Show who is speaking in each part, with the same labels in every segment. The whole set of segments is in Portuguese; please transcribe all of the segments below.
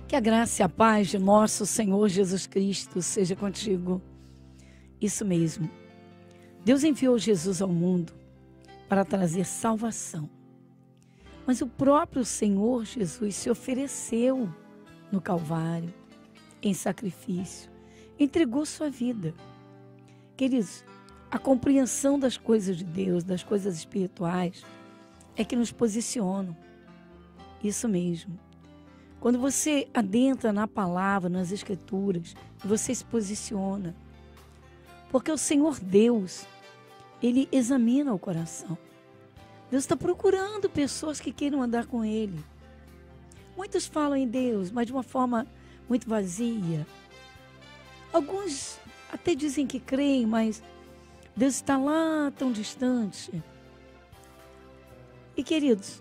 Speaker 1: Que a graça e a paz de nosso Senhor Jesus Cristo seja contigo. Isso mesmo. Deus enviou Jesus ao mundo para trazer salvação. Mas o próprio Senhor Jesus se ofereceu no Calvário, em sacrifício, entregou sua vida. Queridos, a compreensão das coisas de Deus, das coisas espirituais, é que nos posicionam. Isso mesmo. Quando você adentra na palavra, nas escrituras, você se posiciona. Porque o Senhor Deus, Ele examina o coração. Deus está procurando pessoas que queiram andar com Ele. Muitos falam em Deus, mas de uma forma muito vazia. Alguns até dizem que creem, mas Deus está lá tão distante. E queridos,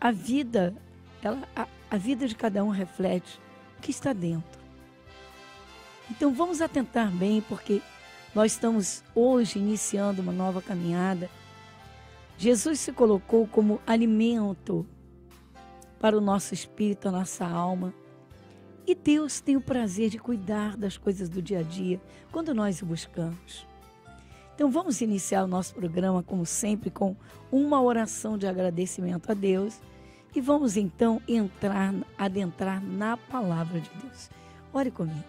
Speaker 1: a vida de cada um reflete o que está dentro. Então vamos atentar bem, porque nós estamos hoje iniciando uma nova caminhada. Jesus se colocou como alimento para o nosso espírito, a nossa alma. E Deus tem o prazer de cuidar das coisas do dia a dia, quando nós o buscamos. Então vamos iniciar o nosso programa, como sempre, com uma oração de agradecimento a Deus. E vamos então adentrar na palavra de Deus. Ore comigo.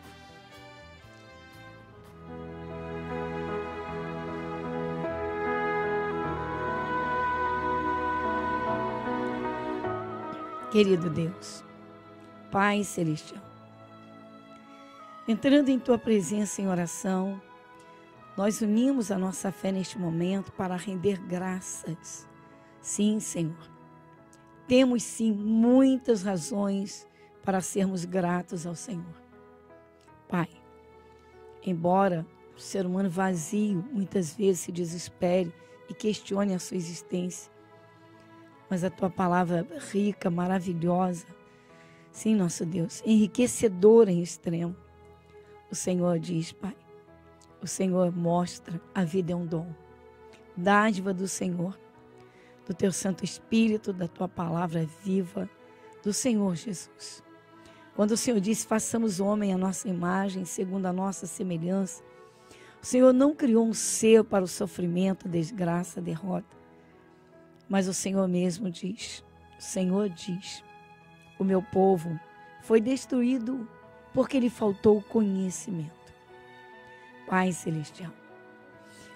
Speaker 1: Querido Deus, Pai Celestial, entrando em Tua presença em oração, nós unimos a nossa fé neste momento para render graças. Sim, Senhor, temos sim muitas razões para sermos gratos ao Senhor. Pai, embora o ser humano vazio muitas vezes se desespere e questione a sua existência, mas a Tua palavra rica, maravilhosa, sim, nosso Deus, enriquecedora em extremo. O Senhor diz, Pai, o Senhor mostra a vida é um dom, dádiva do Senhor, do Teu Santo Espírito, da Tua palavra viva, do Senhor Jesus. Quando o Senhor disse, façamos o homem à nossa imagem, segundo a nossa semelhança, o Senhor não criou um ser para o sofrimento, desgraça, derrota. Mas o Senhor mesmo diz, o Senhor diz, o meu povo foi destruído porque lhe faltou conhecimento. Pai Celestial,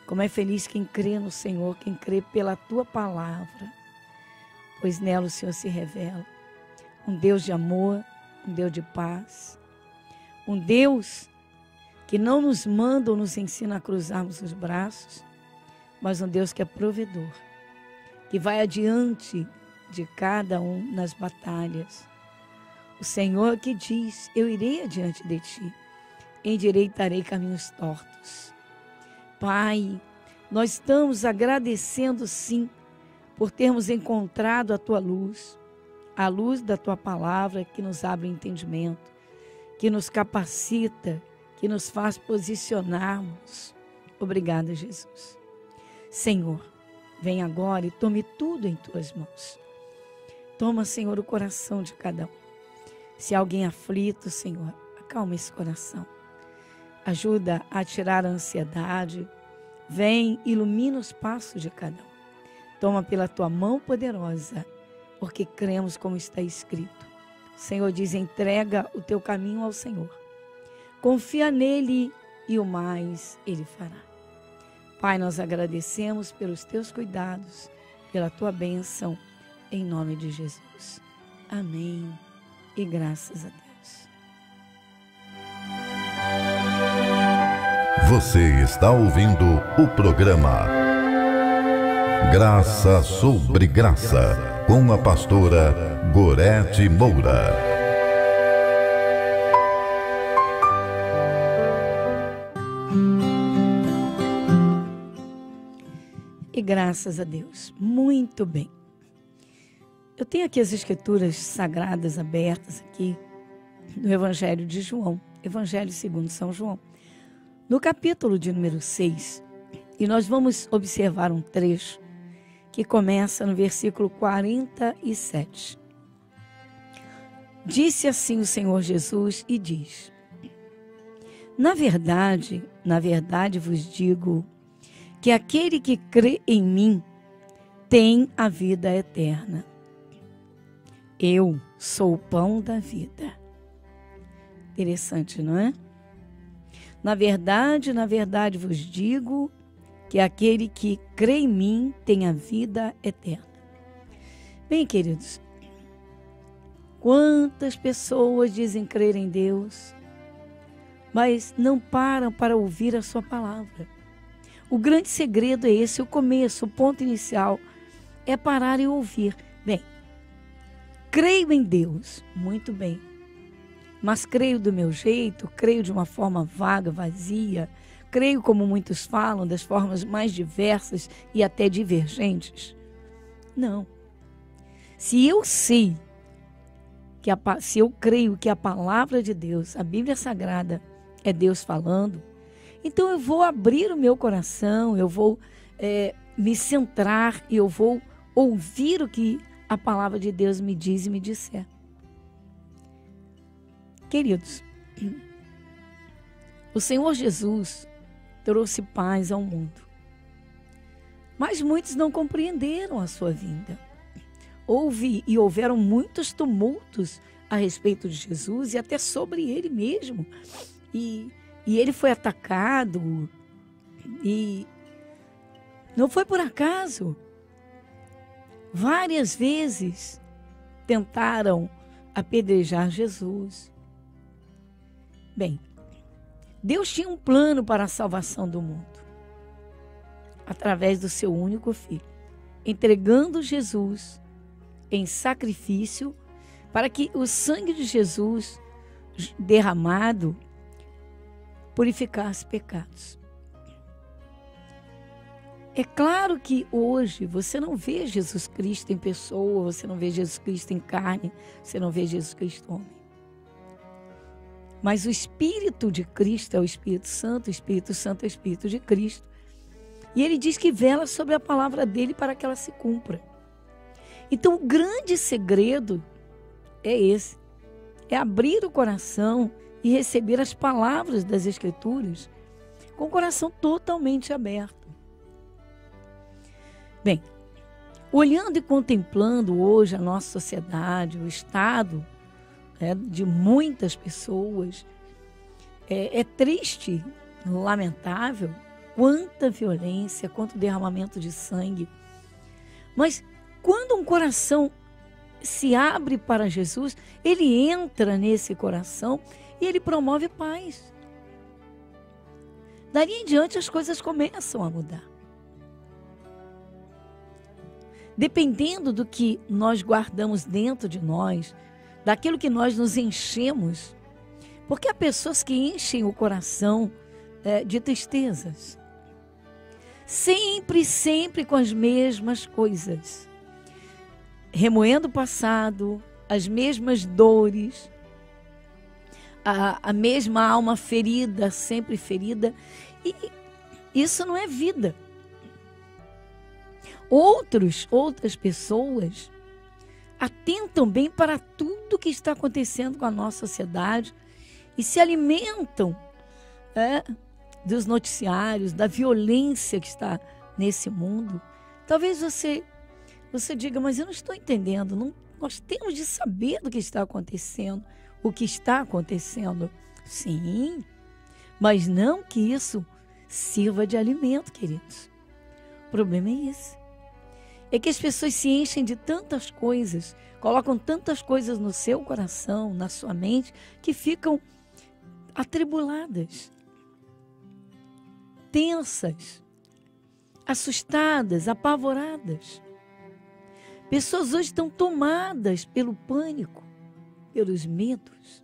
Speaker 1: como é feliz quem crê no Senhor, quem crê pela Tua palavra, pois nela o Senhor se revela. Um Deus de amor, um Deus de paz, um Deus que não nos manda ou nos ensina a cruzarmos os braços, mas um Deus que é provedor, que vai adiante de cada um nas batalhas. O Senhor que diz, eu irei adiante de ti, endireitarei caminhos tortos. Pai, nós estamos agradecendo sim, por termos encontrado a Tua luz, a luz da Tua palavra que nos abre o entendimento, que nos capacita, que nos faz posicionarmos. Obrigada, Jesus. Senhor, vem agora e tome tudo em Tuas mãos. Toma, Senhor, o coração de cada um. Se há alguém aflito, Senhor, acalma esse coração. Ajuda a tirar a ansiedade. Vem, ilumina os passos de cada um. Toma pela Tua mão poderosa, porque cremos como está escrito. O Senhor diz, entrega o teu caminho ao Senhor. Confia nele e o mais Ele fará. Pai, nós agradecemos pelos Teus cuidados, pela Tua bênção, em nome de Jesus. Amém. E graças a Deus.
Speaker 2: Você está ouvindo o programa Graça sobre Graça, com a pastora Gorete Moura.
Speaker 1: E graças a Deus. Muito bem. Eu tenho aqui as escrituras sagradas abertas aqui no Evangelho de João, Evangelho segundo São João, no capítulo de número 6, e nós vamos observar um trecho que começa no versículo 47. Disse assim o Senhor Jesus e diz: na verdade vos digo que aquele que crê em mim tem a vida eterna. Eu sou o pão da vida. Interessante, não é? Na verdade vos digo que aquele que crê em mim tem a vida eterna. Bem, queridos, quantas pessoas dizem crer em Deus, mas não param para ouvir a sua palavra. O grande segredo é esse, o começo, o ponto inicial, é parar e ouvir. Bem, creio em Deus, muito bem, mas creio do meu jeito, creio de uma forma vaga, vazia, creio, como muitos falam, das formas mais diversas e até divergentes. Não. Se eu sei, se eu creio que a palavra de Deus, a Bíblia Sagrada, é Deus falando, então eu vou abrir o meu coração, eu vou me centrar e eu vou ouvir o que a palavra de Deus me diz e me disser. Queridos, o Senhor Jesus trouxe paz ao mundo, mas muitos não compreenderam a sua vinda. Houveram muitos tumultos a respeito de Jesus e até sobre ele mesmo. E ele foi atacado, e não foi por acaso. Várias vezes tentaram apedrejar Jesus. Bem, Deus tinha um plano para a salvação do mundo, através do seu único filho, entregando Jesus em sacrifício para que o sangue de Jesus derramado purificasse pecados. É claro que hoje você não vê Jesus Cristo em pessoa, você não vê Jesus Cristo em carne, você não vê Jesus Cristo homem. Mas o Espírito de Cristo é o Espírito Santo é o Espírito de Cristo. E ele diz que vela sobre a palavra dele para que ela se cumpra. Então o grande segredo é esse, é abrir o coração e receber as palavras das Escrituras com o coração totalmente aberto. Bem, olhando e contemplando hoje a nossa sociedade, o estado de muitas pessoas, é triste, lamentável, quanta violência, quanto derramamento de sangue. Mas quando um coração se abre para Jesus, ele entra nesse coração e ele promove paz. Dali em diante as coisas começam a mudar. Dependendo do que nós guardamos dentro de nós, daquilo que nós nos enchemos, porque há pessoas que enchem o coração de tristezas, sempre com as mesmas coisas, remoendo o passado, as mesmas dores, a mesma alma ferida, sempre ferida, e isso não é vida. Outras pessoas atentam bem para tudo que está acontecendo com a nossa sociedade e se alimentam dos noticiários, da violência que está nesse mundo. Talvez você diga, mas eu não estou entendendo. Nós temos de saber do que está acontecendo, o que está acontecendo. Sim, mas não que isso sirva de alimento, queridos. O problema é esse. É que as pessoas se enchem de tantas coisas, colocam tantas coisas no seu coração, na sua mente, que ficam atribuladas, tensas, assustadas, apavoradas. Pessoas hoje estão tomadas pelo pânico, pelos medos.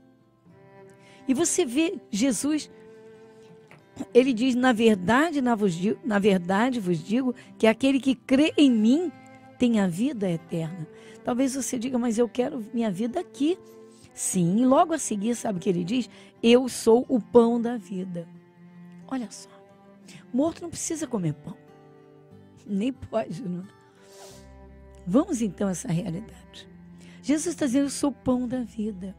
Speaker 1: E você vê Jesus, ele diz, na verdade vos digo que aquele que crê em mim tem a vida eterna. Talvez você diga, mas eu quero minha vida aqui. Sim, logo a seguir, sabe o que ele diz? Eu sou o pão da vida. Olha só, morto não precisa comer pão. Nem pode, não. Vamos então a essa realidade. Jesus está dizendo, eu sou o pão da vida.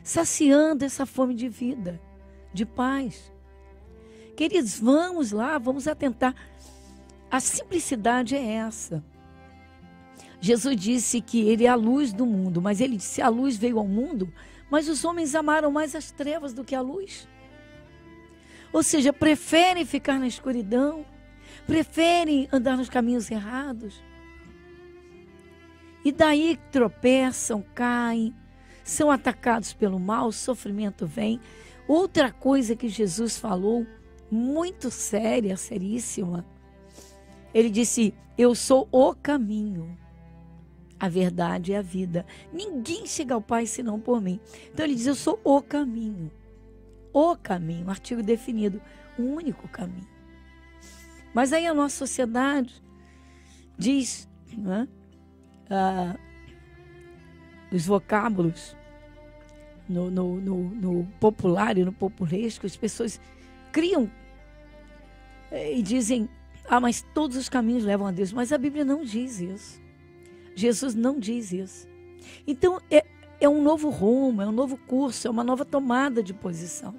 Speaker 1: Saciando essa fome de vida, de paz. Queridos, vamos lá, vamos atentar. A simplicidade é essa. Jesus disse que ele é a luz do mundo, mas ele disse, a luz veio ao mundo, mas os homens amaram mais as trevas do que a luz. Ou seja, preferem ficar na escuridão, preferem andar nos caminhos errados. E daí tropeçam, caem, são atacados pelo mal, o sofrimento vem. Outra coisa que Jesus falou, muito séria, seríssima, ele disse, eu sou o caminho, a verdade e a vida. Ninguém chega ao Pai senão por mim. Então ele diz, eu sou o caminho, um artigo definido, o único caminho. Mas aí a nossa sociedade diz, né, os vocábulos no popular e no populesco, as pessoas criam e dizem, mas todos os caminhos levam a Deus. Mas a Bíblia não diz isso. Jesus não diz isso. Então é um novo rumo, é um novo curso, é uma nova tomada de posição.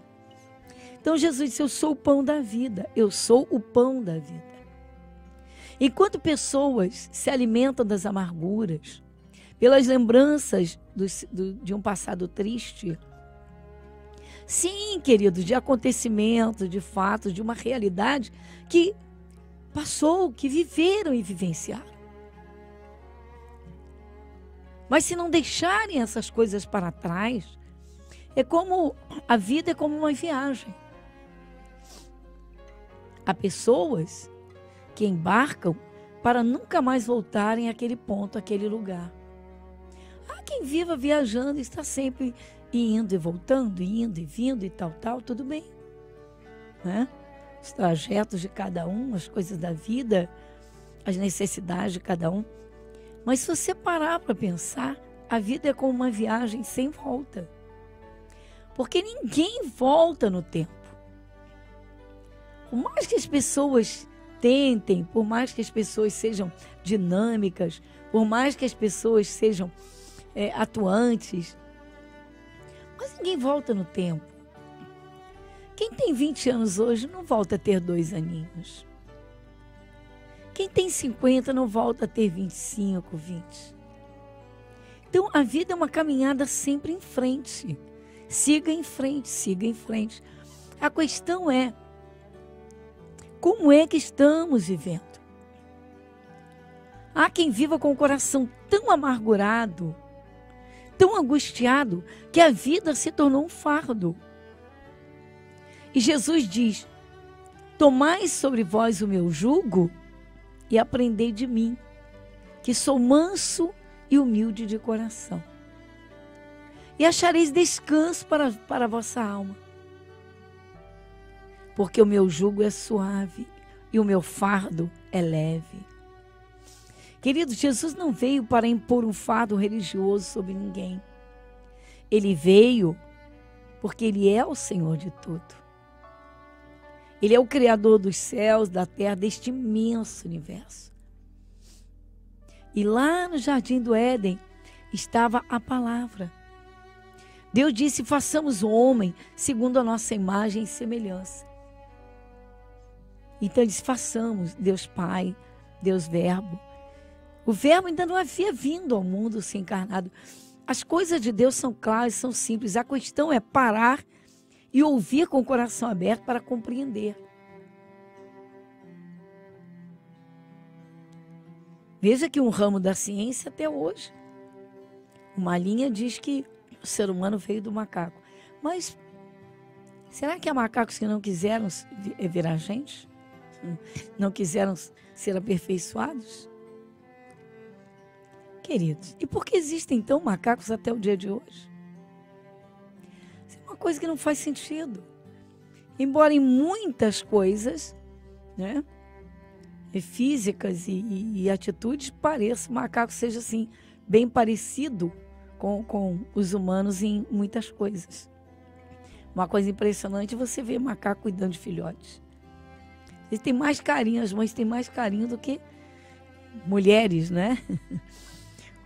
Speaker 1: Então Jesus disse, eu sou o pão da vida, eu sou o pão da vida. Enquanto pessoas se alimentam das amarguras, pelas lembranças de um passado triste, sim, queridos, de acontecimentos, de fatos, de uma realidade que passou, que viveram e vivenciaram. Mas se não deixarem essas coisas para trás, a vida é como uma viagem. Há pessoas que embarcam para nunca mais voltarem àquele ponto, àquele lugar. Há quem viva viajando e está sempre indo e voltando, indo e vindo e tal, tudo bem. Né? Os trajetos de cada um, as coisas da vida, as necessidades de cada um. Mas se você parar para pensar, a vida é como uma viagem sem volta. Porque ninguém volta no tempo. Por mais que as pessoas tentem, por mais que as pessoas sejam dinâmicas, por mais que as pessoas sejam atuantes, mas ninguém volta no tempo. Quem tem 20 anos hoje não volta a ter 2 aninhos. Quem tem 50 não volta a ter 25, 20. Então a vida é uma caminhada sempre em frente. Siga em frente, siga em frente. A questão é, como é que estamos vivendo? Há quem viva com o coração tão amargurado, tão angustiado, que a vida se tornou um fardo. E Jesus diz, tomai sobre vós o meu jugo e aprendei de mim, que sou manso e humilde de coração. E achareis descanso para a vossa alma. Porque o meu jugo é suave e o meu fardo é leve. Querido, Jesus não veio para impor um fardo religioso sobre ninguém. Ele veio porque Ele é o Senhor de tudo. Ele é o Criador dos céus, da terra, deste imenso universo. E lá no jardim do Éden estava a palavra. Deus disse, façamos o homem segundo a nossa imagem e semelhança. Então ele disse, façamos, Deus Pai, Deus Verbo. O Verbo ainda não havia vindo ao mundo se encarnado. As coisas de Deus são claras, são simples. A questão é parar e ouvir com o coração aberto para compreender. Veja que um ramo da ciência até hoje, uma linha diz que o ser humano veio do macaco. Mas será que há macacos que não quiseram virar gente? Não quiseram ser aperfeiçoados? Queridos, e por que existem então macacos até o dia de hoje? Isso é uma coisa que não faz sentido. Embora em muitas coisas, né, físicas e atitudes, pareça, o macaco seja assim, bem parecido com os humanos em muitas coisas. Uma coisa impressionante é você ver macaco cuidando de filhotes. Eles têm mais carinho, as mães têm mais carinho do que mulheres, né?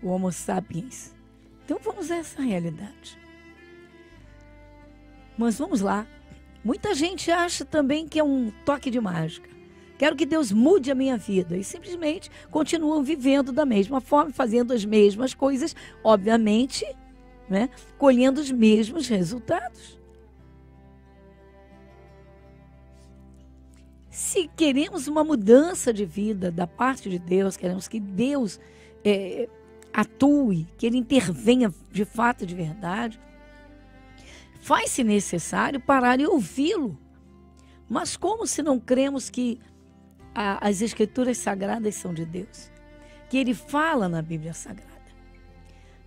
Speaker 1: o Homo sapiens. Então vamos a essa realidade. Mas vamos lá. Muita gente acha também que é um toque de mágica. Quero que Deus mude a minha vida. E simplesmente continuam vivendo da mesma forma, fazendo as mesmas coisas, obviamente, né, colhendo os mesmos resultados. Se queremos uma mudança de vida da parte de Deus, queremos que Deus atue, que Ele intervenha de fato, de verdade, faz-se necessário parar e ouvi-lo. Mas como se não cremos que as Escrituras Sagradas são de Deus? Que Ele fala na Bíblia Sagrada.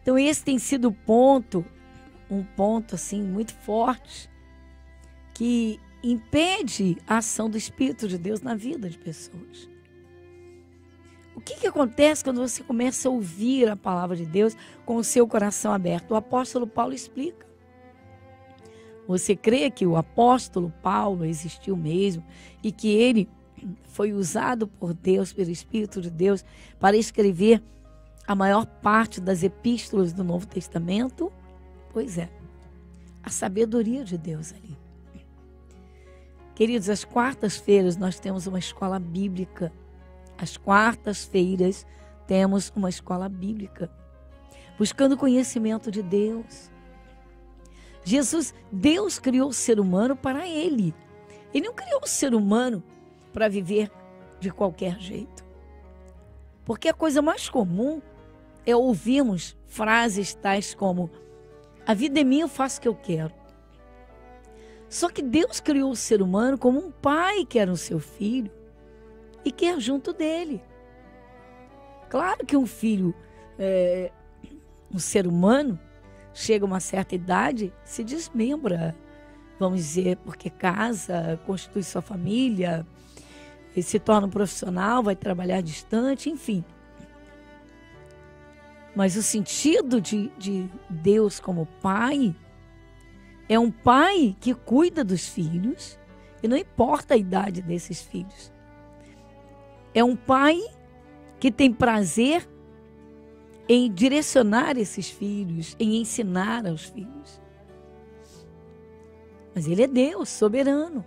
Speaker 1: Então esse tem sido um ponto assim muito forte, que impede a ação do Espírito de Deus na vida de pessoas. O que acontece quando você começa a ouvir a palavra de Deus com o seu coração aberto? O apóstolo Paulo explica. Você crê que o apóstolo Paulo existiu mesmo e que ele foi usado por Deus, pelo Espírito de Deus, para escrever a maior parte das epístolas do Novo Testamento? Pois é, a sabedoria de Deus ali. Queridos, às quartas-feiras nós temos uma escola bíblica. Às quartas-feiras temos uma escola bíblica, buscando conhecimento de Deus. Deus criou o ser humano para Ele. Ele não criou o ser humano para viver de qualquer jeito. Porque a coisa mais comum é ouvirmos frases tais como: a vida é minha, eu faço o que eu quero. Só que Deus criou o ser humano como um pai quer o seu filho e quer junto dele. Claro que um filho, um ser humano, chega a uma certa idade, se desmembra, vamos dizer, porque casa, constitui sua família, se torna um profissional, vai trabalhar distante, enfim. Mas o sentido de Deus como pai é um pai que cuida dos filhos, e não importa a idade desses filhos. É um pai que tem prazer em direcionar esses filhos, em ensinar aos filhos. Mas Ele é Deus, soberano.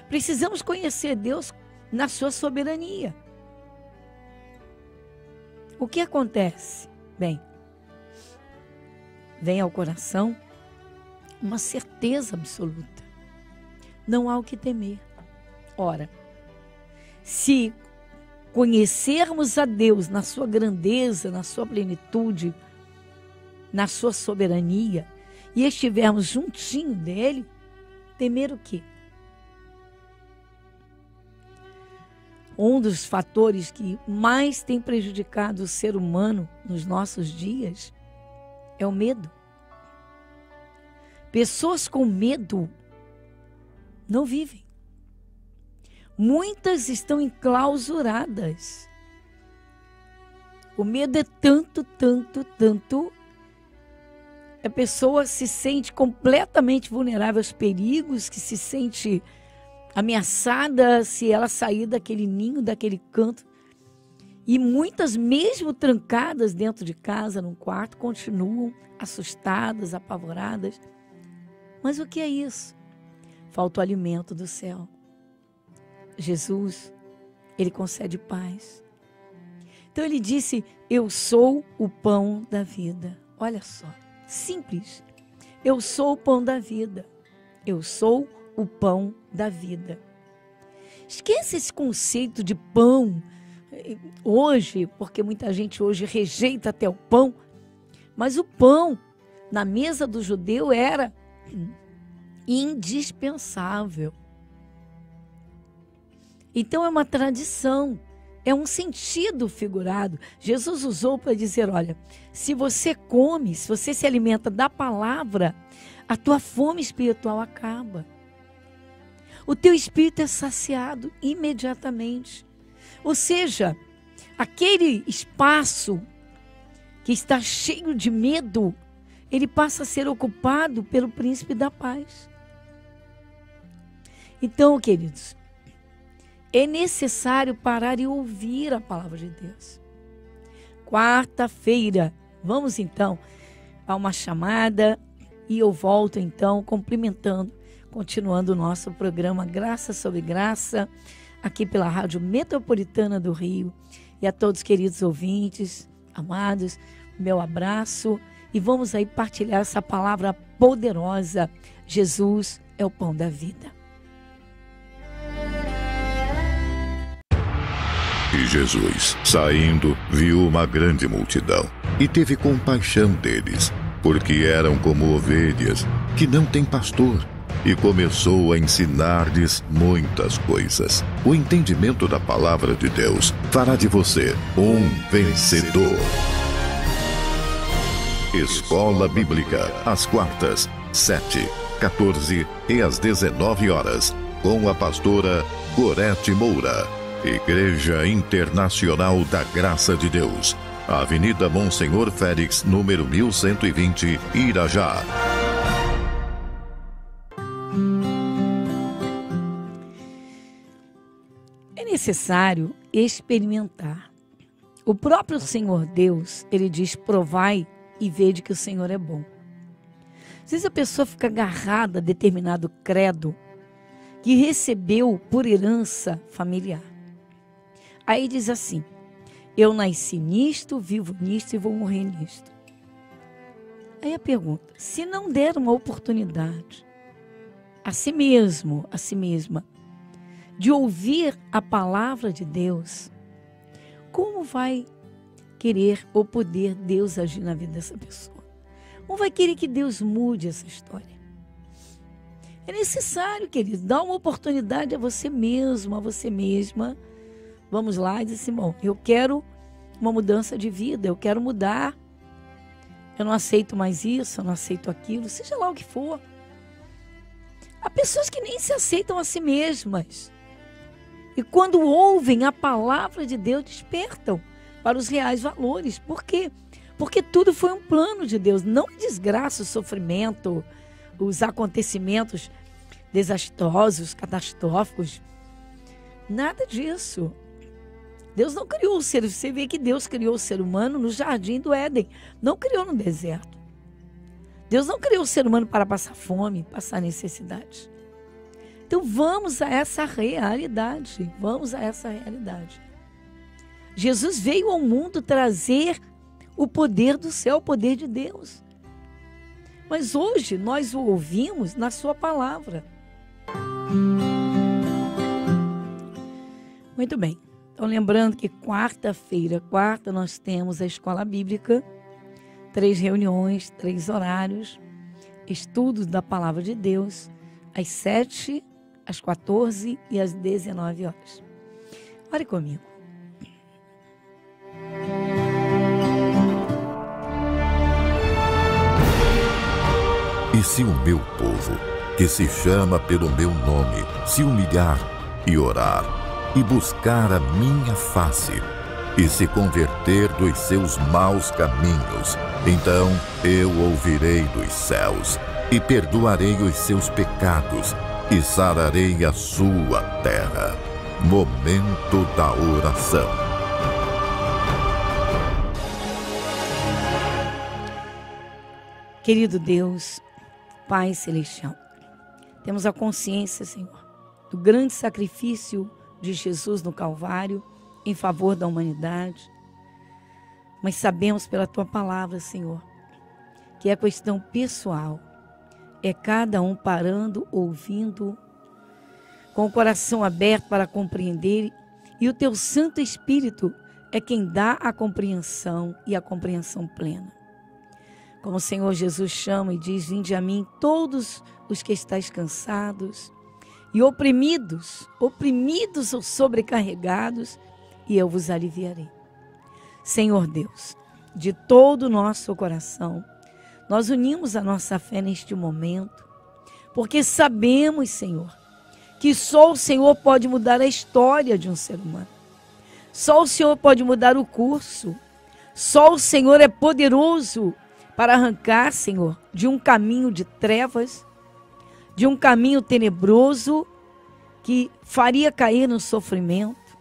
Speaker 1: Precisamos conhecer Deus na sua soberania. O que acontece? Bem, vem ao coração uma certeza absoluta. Não há o que temer. Ora, se conhecermos a Deus na sua grandeza, na sua plenitude, na sua soberania, e estivermos juntinho dele, temer o quê? Um dos fatores que mais tem prejudicado o ser humano nos nossos dias é o medo. Pessoas com medo não vivem. Muitas estão enclausuradas. O medo é tanto, a pessoa se sente completamente vulnerável aos perigos, que se sente ameaçada se ela sair daquele ninho, daquele canto. E muitas, mesmo trancadas dentro de casa, num quarto, continuam assustadas, apavoradas. Mas o que é isso? Falta o alimento do céu. Jesus, Ele concede paz. Então Ele disse: eu sou o pão da vida. Olha só, simples. Eu sou o pão da vida. Eu sou o pão da vida. Esquece esse conceito de pão hoje, porque muita gente hoje rejeita até o pão. Mas o pão na mesa do judeu era indispensável. Então é uma tradição, é um sentido figurado. Jesus usou para dizer: olha, se você come, se você se alimenta da palavra, a tua fome espiritual acaba. O teu espírito é saciado imediatamente. Ou seja, aquele espaço que está cheio de medo, ele passa a ser ocupado pelo príncipe da paz. Então, queridos, é necessário parar e ouvir a palavra de Deus. quarta-feira. Vamos então a uma chamada e eu volto então cumprimentando, continuando o nosso programa Graça sobre Graça, aqui pela Rádio Metropolitana do Rio. E a todos queridos ouvintes, amados, meu abraço. E vamos aí partilhar essa palavra poderosa. Jesus é o pão da vida.
Speaker 2: E Jesus, saindo, viu uma grande multidão e teve compaixão deles, porque eram como ovelhas que não têm pastor, e começou a ensinar-lhes muitas coisas. O entendimento da palavra de Deus fará de você um vencedor. Escola Bíblica, às quartas, 7, 14 e às 19 horas, com a pastora Gorete Moura. Igreja Internacional da Graça de Deus, Avenida Monsenhor Félix, número 1120, Irajá.
Speaker 1: É necessário experimentar. O próprio Senhor Deus, ele diz: provai e vede que o Senhor é bom. Às vezes a pessoa fica agarrada a determinado credo que recebeu por herança familiar. Aí diz assim: eu nasci nisto, vivo nisto e vou morrer nisto. Aí a pergunta: se não der uma oportunidade a si mesmo, a si mesma, de ouvir a palavra de Deus, como vai querer ou poder Deus agir na vida dessa pessoa? Como vai querer que Deus mude essa história? É necessário, querido, dar uma oportunidade a você mesmo, a você mesma. Vamos lá e dizer assim: bom, eu quero uma mudança de vida, eu quero mudar. Eu não aceito mais isso, eu não aceito aquilo, seja lá o que for. Há pessoas que nem se aceitam a si mesmas. E quando ouvem a palavra de Deus, despertam para os reais valores. Por quê? Porque tudo foi um plano de Deus. Não a desgraça, o sofrimento, os acontecimentos desastrosos, catastróficos. Nada disso. Deus não criou o ser. Você vê que Deus criou o ser humano no jardim do Éden. Não criou no deserto. Deus não criou o ser humano para passar fome, passar necessidade. Então vamos a essa realidade. Vamos a essa realidade. Jesus veio ao mundo trazer o poder do céu, o poder de Deus. Mas hoje nós o ouvimos na sua palavra. Muito bem. Então lembrando que quarta, nós temos a Escola Bíblica. 3 reuniões, 3 horários. Estudos da Palavra de Deus. Às 7, às 14 e às 19 horas. Ore comigo.
Speaker 2: E se o meu povo, que se chama pelo meu nome, se humilhar e orar, e buscar a minha face, e se converter dos seus maus caminhos, então eu ouvirei dos céus, e perdoarei os seus pecados, e sararei a sua terra. Momento da oração.
Speaker 1: Querido Deus, Pai Celestial, temos a consciência, Senhor, do grande sacrifício de Jesus no Calvário em favor da humanidade. Mas sabemos pela Tua palavra, Senhor, que é questão pessoal. É cada um parando, ouvindo, com o coração aberto para compreender. E o Teu Santo Espírito é quem dá a compreensão e a compreensão plena. Como o Senhor Jesus chama e diz: vinde a mim todos os que estáis cansados e oprimidos ou sobrecarregados, e eu vos aliviarei. Senhor Deus, de todo o nosso coração, nós unimos a nossa fé neste momento, porque sabemos, Senhor, que só o Senhor pode mudar a história de um ser humano. Só o Senhor pode mudar o curso. Só o Senhor é poderoso para arrancar, Senhor, de um caminho de trevas, de um caminho tenebroso que faria cair no sofrimento.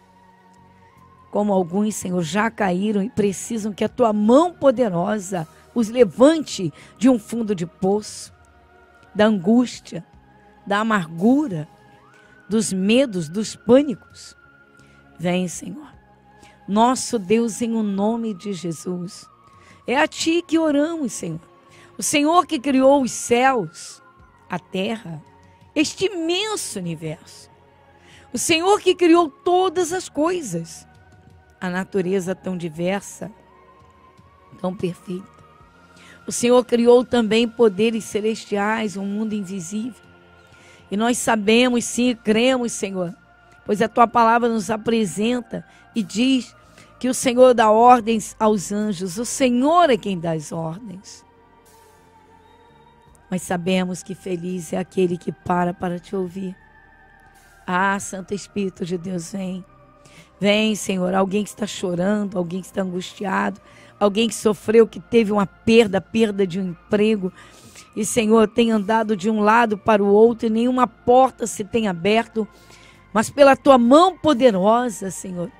Speaker 1: como alguns, Senhor, já caíram e precisam que a tua mão poderosa os levante de um fundo de poço, da angústia, da amargura, dos medos, dos pânicos. Vem, Senhor. Nosso Deus, em o nome de Jesus. É a Ti que oramos, Senhor. O Senhor que criou os céus, a terra, este imenso universo. O Senhor que criou todas as coisas. A natureza tão diversa, tão perfeita. O Senhor criou também poderes celestiais, um mundo invisível. E nós sabemos, sim, e cremos, Senhor, pois a Tua palavra nos apresenta e diz que o Senhor dá ordens aos anjos. O Senhor é quem dá as ordens. Mas sabemos que feliz é aquele que para te ouvir. Ah, Santo Espírito de Deus, vem. Vem, Senhor, alguém que está chorando, alguém que está angustiado, alguém que sofreu, que teve uma perda de um emprego. E, Senhor, tem andado de um lado para o outro e nenhuma porta se tem aberto. Mas pela Tua mão poderosa, Senhor,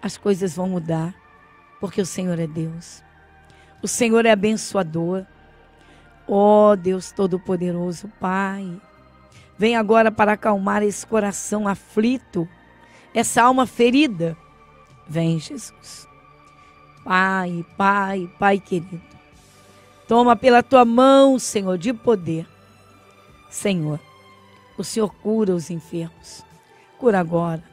Speaker 1: as coisas vão mudar. Porque o Senhor é Deus. O Senhor é abençoador. Ó Deus Todo-Poderoso, Pai. Vem agora para acalmar esse coração aflito, essa alma ferida. Vem, Jesus. Pai, Pai, Pai querido. Toma pela Tua mão, Senhor, de poder. Senhor, o Senhor cura os enfermos. Cura agora.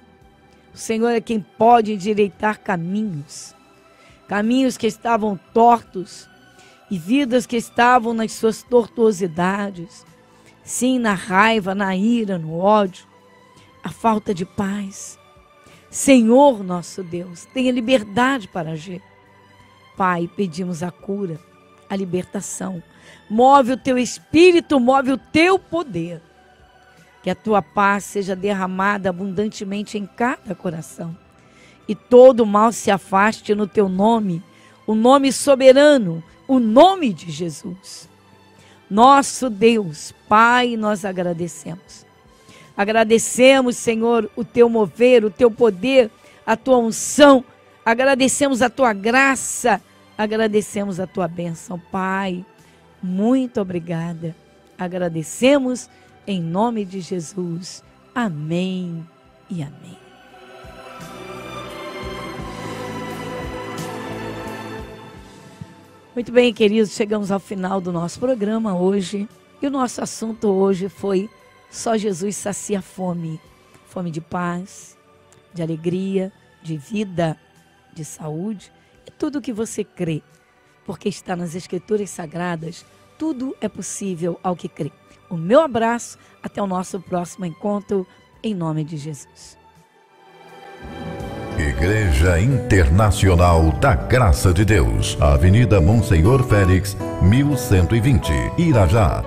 Speaker 1: O Senhor é quem pode endireitar caminhos. Caminhos que estavam tortos e vidas que estavam nas suas tortuosidades. Sim, na raiva, na ira, no ódio, a falta de paz. Senhor nosso Deus, tenha liberdade para agir. Pai, pedimos a cura, a libertação. Move o Teu Espírito, move o Teu poder. Que a Tua paz seja derramada abundantemente em cada coração. E todo mal se afaste no Teu nome, o nome soberano, o nome de Jesus. Nosso Deus, Pai, nós agradecemos. Agradecemos, Senhor, o Teu mover, o Teu poder, a Tua unção. Agradecemos a Tua graça. Agradecemos a Tua bênção, Pai. Muito obrigada. Agradecemos em nome de Jesus. Amém e amém. Muito bem, queridos, chegamos ao final do nosso programa hoje. E o nosso assunto hoje foi: só Jesus sacia a fome. Fome de paz, de alegria, de vida, de saúde e tudo o que você crê. Porque está nas Escrituras Sagradas, tudo é possível ao que crê. O meu abraço, até o nosso próximo encontro, em nome de Jesus.
Speaker 2: Igreja Internacional da Graça de Deus, Avenida Monsenhor Félix, 1120, Irajá.